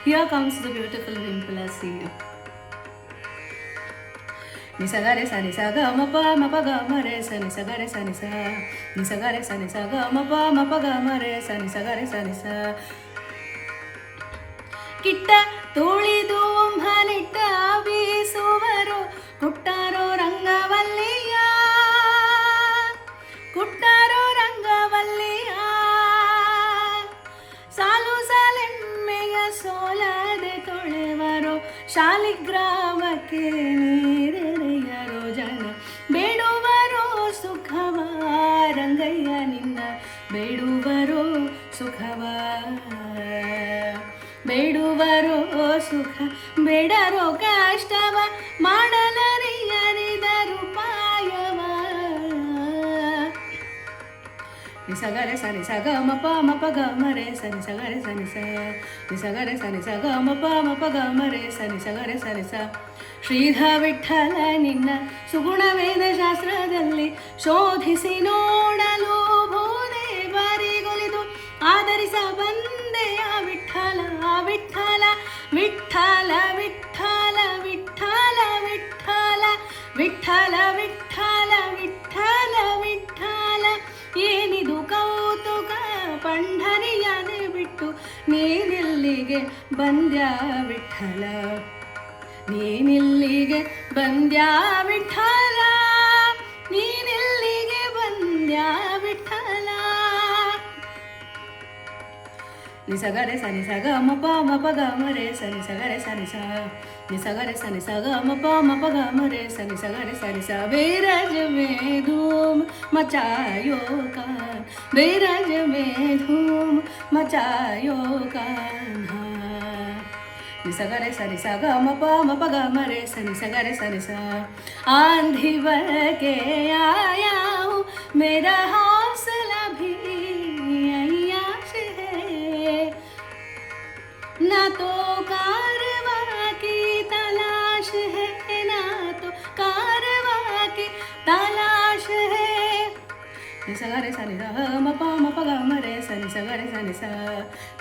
Here comes the beautiful Wimple. I see you. Nisagare sa nisaga mapa mapaga mare sa nisagare sa nisa nisagare sa nisaga mapa mapaga mare sa nisagare sa nisa Kitta ತುಳಿದು ಹನಿಟ್ಟ ಬೀಸುವರು ಕುಟ್ಟಾರೋ ರಂಗವಲ್ಲಿಯ ಸಾಲು ಸಾಲೆಮ್ಮೆಯ ಸೋಲದೆ ತೊಳೆವರು ಶಾಲಿಗ್ರಾಮಕ್ಕೆ ನೀರೆರೆಯರೋ ಜನ ಬೇಡುವರೋ ಸುಖವ ರಂಗಯ್ಯ ನಿನ್ನ ಬೇಡುವರೋ ಸುಖವ ಬೇಡುವರೋ ಸುಖ ಬೇಡರೋ ಕಷ್ಟವ ಮಾಡಲರಿಯರಿದರು ಪಾಯವ ನಿಸಗರೆ ಸನಿ ಸಗ ಮಪ ಮಪ ಗ ಮರೆ ಸನಿ ಸಗರೆ ಸನಿ ಸ ನಿಸಗರೆ ಸನಿ ಸಗ ಮಪ ಮಪ ಗ ಮರೆ ಸನಿ ಸಗರೆ ಸನಿ ಸ ಶ್ರೀಧ ವಿಠಲ ನಿನ್ನ ಸುಗುಣ ವೇದ ಶಾಸ್ತ್ರದಲ್ಲಿ ಶೋಧಿಸಿ ನೋಡಲು ಭೂದೇವರಿಗೊಲಿದು ಆಧರಿಸ ಬಂದೆಯ ವಿಠಲ ವಿಠಲ ವಿಠಲ ವಿಠಲ ವಿಠಲ ವಿಠಲ ವಿಠಲ ವಿಠಲ ವಿಠಲ ವಿಠಲ ಏನಿದು ಕೌತುಕ ಪಂಢರಿಯನೆ ಬಿಟ್ಟು ನೀನಿಲ್ಲಿಗೆ ಬಂದ್ಯಾ ವಿಠಲ ನೀನಿಲ್ಲಿಗೆ ಬಂದ್ಯಾ ವಿಠಲ ನೀನಿಲ್ಲಿಗೆ ಬಂದ್ಯಾ ವಿಠಲ ನಿಸಗರೆ ಸನಿ ಸಗ ಮಪ ಮಪ ಗ ಮರೆ ಸನಿ ಸಗರೆ ಸನಿ ಸ ನಿಸಗರೆ ಸನಿ ಸಗ ಮಪ ಮಪ ಗ ಮರೆ ಸನಿ ಸಗರೆ ಸನಿ ಸ ಬೇರज में धूम मचायो कान बेरज में धूम मचायो कान्हा निसगरे सनि सग मप मप ग मरे सनि सगरे सनि स आंधी बह के आया हूँ मेरा हौसला भी अय्याश है ना तो कारवा की तलाश है ना तो कारवा की तलाश है निसगरे सनि स मप मप ग मरे सनि सगरे सनि स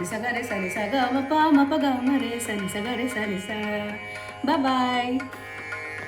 निसगरे सनि स ग मप मप ग मरे सनि सगरे सनि स बाय बाय.